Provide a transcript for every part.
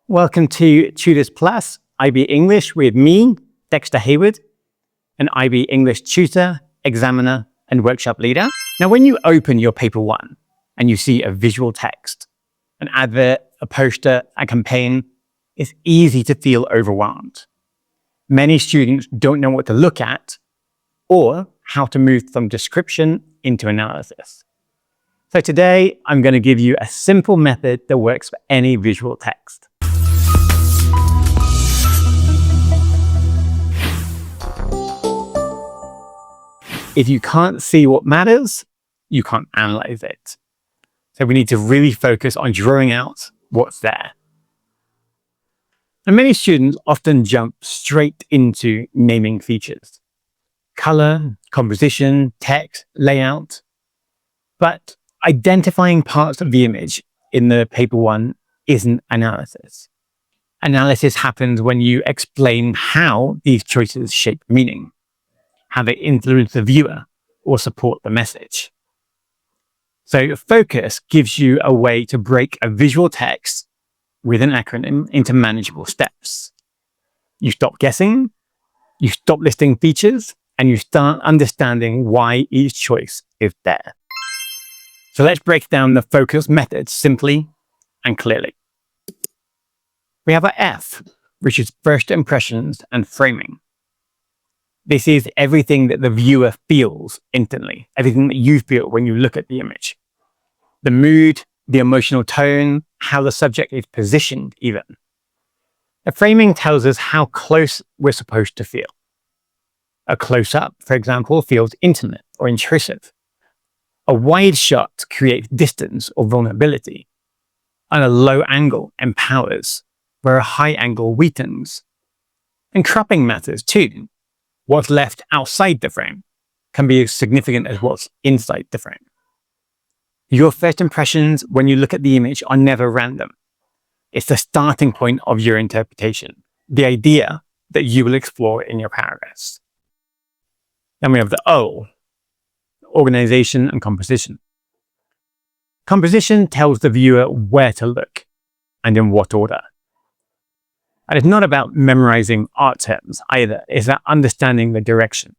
Welcome to Tutors Plus IB English with me, Dexter Haywood, an IB English tutor, examiner, and workshop leader. Now, when you open your paper one and you see a visual text, an advert, a poster, a campaign, it's easy to feel overwhelmed. Many students don't know what to look at or how to move from description into analysis. So today, I'm going to give you a simple method that works for any visual text. If you can't see what matters, you can't analyze it. So we need to really focus on drawing out what's there. And many students often jump straight into naming features. Color, composition, text, layout. But identifying parts of the image in the paper one isn't analysis. Analysis happens when you explain how these choices shape meaning, how they influence the viewer or support the message. So focus gives you a way to break a visual text with an acronym into manageable steps. You stop guessing, you stop listing features, and you start understanding why each choice is there. So let's break down the focus method simply and clearly. We have a F, which is first impressions and framing. This is everything that the viewer feels instantly, everything that you feel when you look at the image. The mood, the emotional tone, how the subject is positioned even. The framing tells us how close we're supposed to feel. A close-up, for example, feels intimate or intrusive. A wide shot creates distance or vulnerability. And a low angle empowers, where a high angle weakens. And cropping matters too. What's left outside the frame can be as significant as what's inside the frame. Your first impressions when you look at the image are never random. It's the starting point of your interpretation, the idea that you will explore in your paragraphs. Then we have the O, organization and composition. Composition tells the viewer where to look and in what order. And it's not about memorizing art terms either. It's about understanding the direction.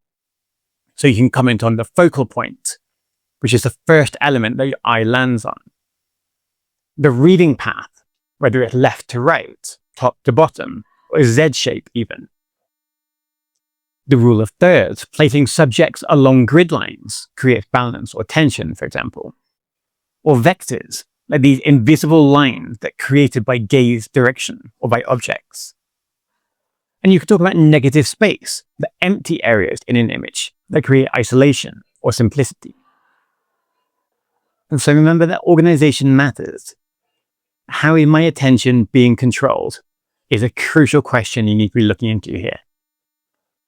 So you can comment on the focal point, which is the first element that your eye lands on. The reading path, whether it's left to right, top to bottom, or Z shape even. The rule of thirds, placing subjects along grid lines, creates balance or tension, for example. Or vectors, like these invisible lines that are created by gaze direction or by objects. And you can talk about negative space, the empty areas in an image that create isolation or simplicity. And so remember that organization matters. How is my attention being controlled is a crucial question you need to be looking into here.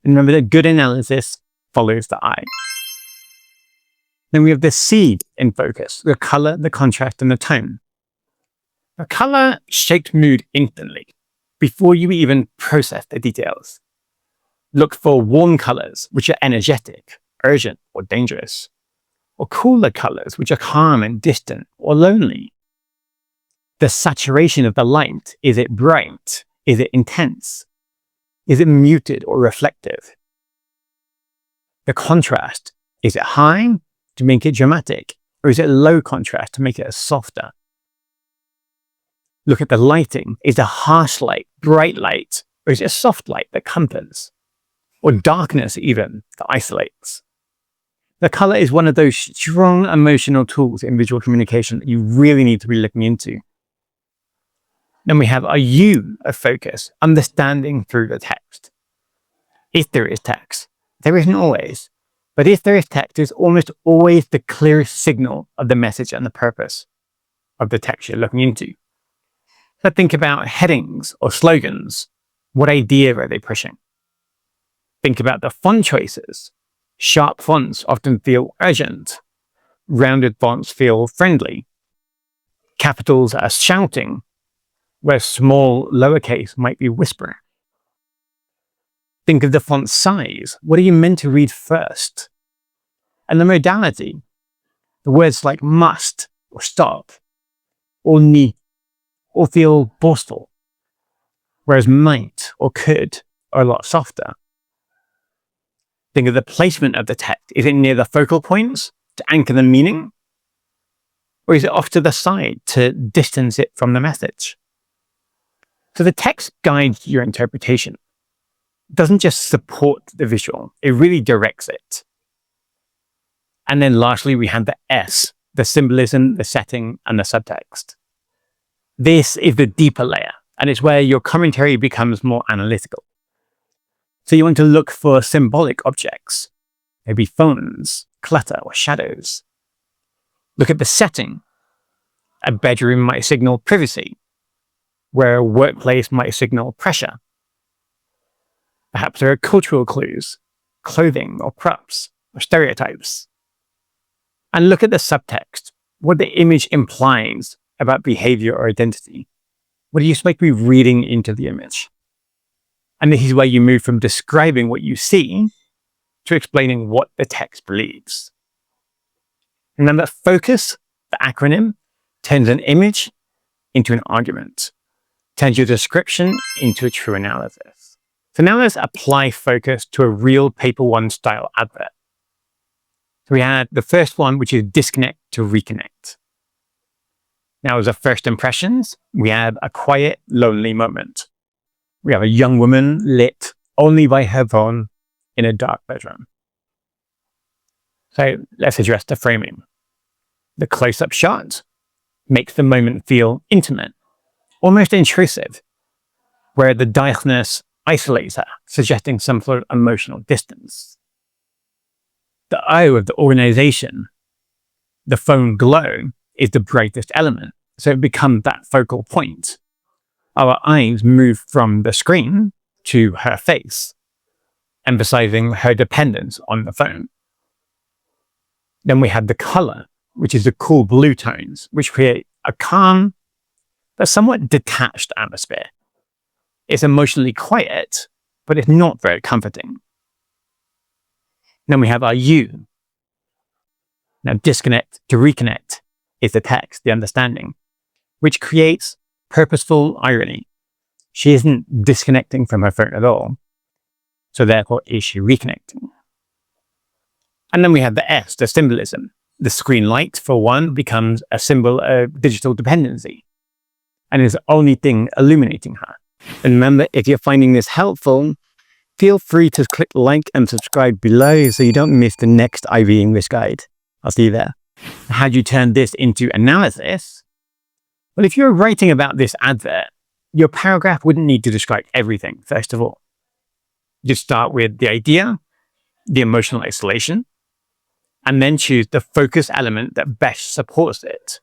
And remember that good analysis follows the eye. Then we have the C in focus, the color, the contrast, and the tone. The color shapes mood instantly, before you even process the details. Look for warm colors, which are energetic, urgent, or dangerous. Or cooler colors, which are calm and distant, or lonely. The saturation of the light, is it bright? Is it intense? Is it muted or reflective? The contrast, is it high to make it dramatic, or is it low contrast to make it softer? Look at the lighting. Is it harsh light, bright light, or is it a soft light that comforts? Or darkness even, that isolates? The color is one of those strong emotional tools in visual communication that you really need to be looking into. Then we have a U of focus, understanding through the text. If there is text, there isn't always. But if there is text, there's almost always the clearest signal of the message and the purpose of the text you're looking into. So think about headings or slogans. What idea are they pushing? Think about the font choices. Sharp fonts often feel urgent. Rounded fonts feel friendly. Capitals are shouting, where small lowercase might be whispering. Think of the font size. What are you meant to read first? And the modality, the words like must or stop or need or feel boastful whereas might or could are a lot softer. Think of the placement of the text. Is it near the focal points to anchor the meaning? Or is it off to the side to distance it from the message? So the text guides your interpretation. It doesn't just support the visual, it really directs it. And then lastly, we have the S, the symbolism, the setting, and the subtext. This is the deeper layer, and it's where your commentary becomes more analytical. So you want to look for symbolic objects, maybe phones, clutter, or shadows. Look at the setting. A bedroom might signal privacy, where a workplace might signal pressure. Perhaps there are cultural clues, clothing or props or stereotypes. And look at the subtext, what the image implies about behavior or identity. What are you supposed to be reading into the image? And this is where you move from describing what you see to explaining what the text believes. Remember, focus, the acronym, turns an image into an argument, turns your description into a true analysis. So now let's apply focus to a real paper one style advert. So we had the first one, which is disconnect to reconnect. Now, as a first impressions, we have a quiet, lonely moment. We have a young woman lit only by her phone in a dark bedroom. So let's address the framing. The close-up shot makes the moment feel intimate, almost intrusive, where the darkness isolates her, suggesting some sort of emotional distance. The O of the organization, the phone glow, is the brightest element, so it becomes that focal point. Our eyes move from the screen to her face, emphasizing her dependence on the phone. Then we have the color, which is the cool blue tones, which create a calm but somewhat detached atmosphere. It's emotionally quiet, but it's not very comforting. Then we have our U. Now, disconnect to reconnect is the text, the understanding, which creates purposeful irony. She isn't disconnecting from her phone at all. So therefore, is she reconnecting? And then we have the S, the symbolism. The screen light, for one, becomes a symbol of digital dependency and is the only thing illuminating her. And remember, if you're finding this helpful, feel free to click like and subscribe below so you don't miss the next IB English guide. I'll see you there. How do you turn this into analysis? Well, if you're writing about this advert, your paragraph wouldn't need to describe everything, first of all. You start with the idea, the emotional isolation, and then choose the focus element that best supports it.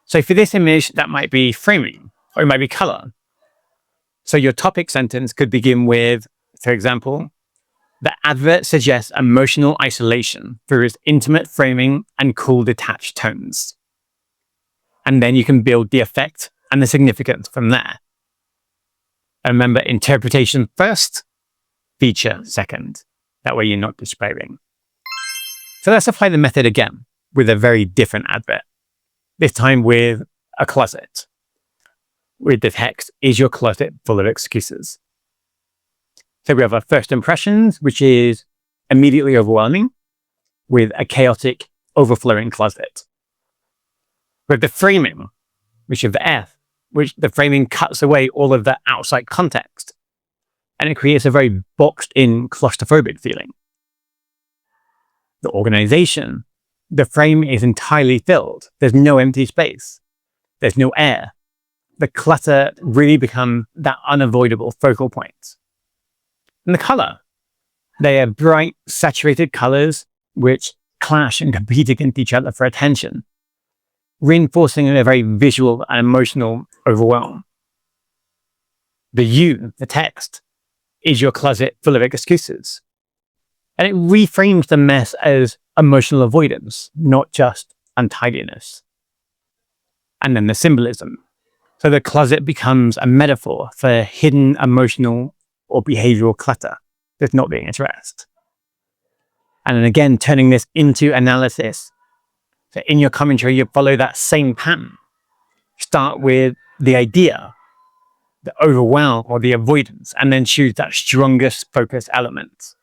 So for this image, that might be framing, or it might be color. So your topic sentence could begin with, for example, the advert suggests emotional isolation through its intimate framing and cool detached tones. And then you can build the effect and the significance from there. And remember, interpretation first, feature second. That way you're not describing. So let's apply the method again with a very different advert. This time with a closet. With the text, is your closet full of excuses? So we have our first impressions, which is immediately overwhelming, with a chaotic, overflowing closet. With the framing, which is the F, which the framing cuts away all of the outside context, and it creates a very boxed-in, claustrophobic feeling. The organization, the frame is entirely filled. There's no empty space. There's no air. The clutter really becomes that unavoidable focal point. And the color, they are bright, saturated colors which clash and compete against each other for attention, reinforcing a very visual and emotional overwhelm. The U, the text, is your closet full of excuses. And it reframes the mess as emotional avoidance, not just untidiness. And then the symbolism. So the closet becomes a metaphor for hidden emotional or behavioral clutter that's not being addressed. And then again, turning this into analysis. So in your commentary, you follow that same pattern. Start with the idea, the overwhelm, or the avoidance, and then choose that strongest focus element.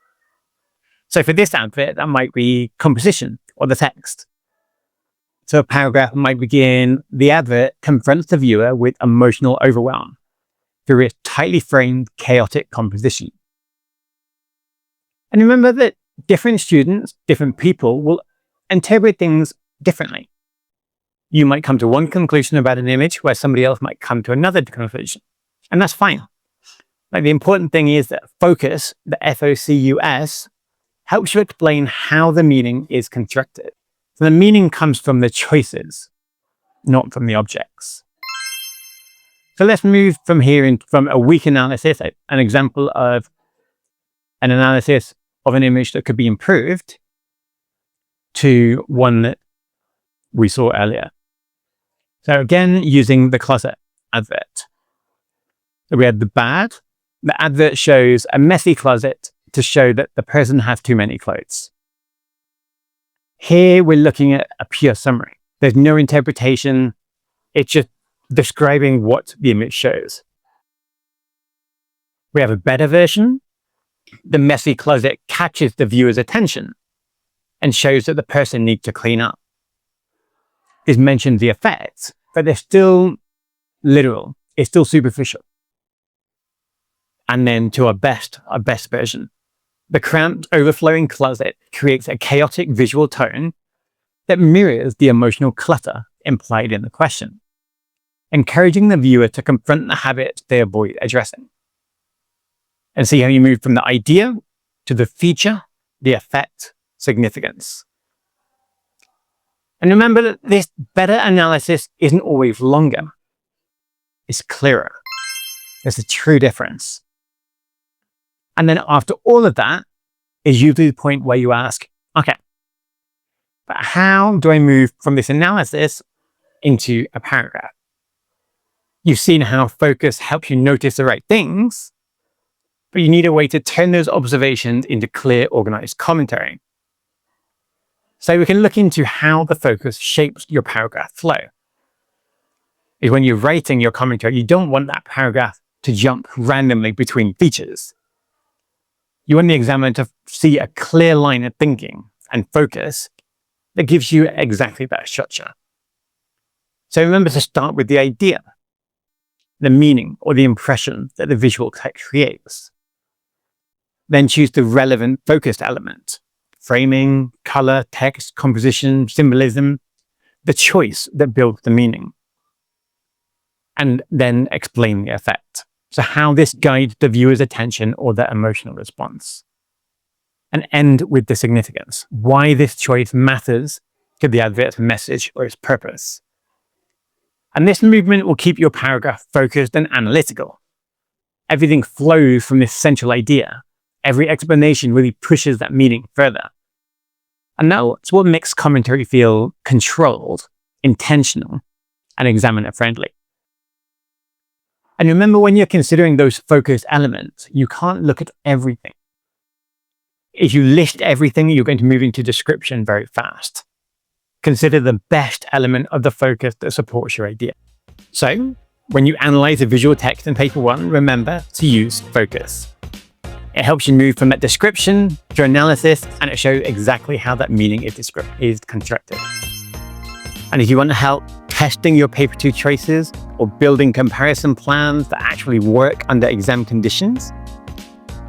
So for this advert, that might be composition or the text. So a paragraph might begin, the advert confronts the viewer with emotional overwhelm through its tightly framed, chaotic composition. And remember that different students, different people will interpret things differently. You might come to one conclusion about an image where somebody else might come to another conclusion. And that's fine. Like, the important thing is that focus, the FOCUS, helps you explain how the meaning is constructed. So the meaning comes from the choices, not from the objects. So let's move from here from a weak analysis, an example of an analysis of an image that could be improved, to one that we saw earlier. So again, using the closet advert. So we had the bad. The advert shows a messy closet to show that the person has too many clothes. Here we're looking at a pure summary. There's no interpretation. It's just describing what the image shows. We have a better version. The messy closet catches the viewer's attention and shows that the person needs to clean up. This mentions the effects, but they're still literal. It's still superficial. And then to our best version. The cramped, overflowing closet creates a chaotic visual tone that mirrors the emotional clutter implied in the question, encouraging the viewer to confront the habits they avoid addressing. And see how you move from the idea to the feature, the effect, significance. And remember that this better analysis isn't always longer. It's clearer. There's a true difference. And then after all of that is usually the point where you ask, okay, but how do I move from this analysis into a paragraph? You've seen how focus helps you notice the right things, but you need a way to turn those observations into clear, organized commentary. So we can look into how the focus shapes your paragraph flow. Is when you're writing your commentary, you don't want that paragraph to jump randomly between features. You want the examiner to see a clear line of thinking and focus that gives you exactly that structure. So remember to start with the idea, the meaning or the impression that the visual text creates. Then choose the relevant focused element, framing, color, text, composition, symbolism, the choice that builds the meaning. And then explain the effect. So how this guides the viewer's attention or their emotional response. And end with the significance, why this choice matters to the advert's message or its purpose. And this movement will keep your paragraph focused and analytical. Everything flows from this central idea. Every explanation really pushes that meaning further. And that's what makes commentary feel controlled, intentional, and examiner-friendly. And remember, when you're considering those focus elements, you can't look at everything. If you list everything, you're going to move into description very fast. Consider the best element of the focus that supports your idea. So, when you analyze a visual text in paper 1, remember to use focus. It helps you move from that description to analysis, and it shows exactly how that meaning is constructed. And if you want help testing your paper 2 choices or building comparison plans that actually work under exam conditions,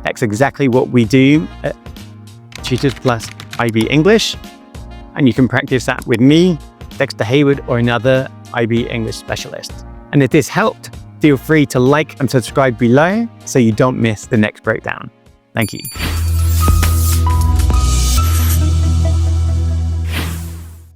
that's exactly what we do at Tutors Plus IB English. And you can practice that with me, Dexter Haywood, or another IB English specialist. And if this helped, feel free to like and subscribe below so you don't miss the next breakdown. Thank you.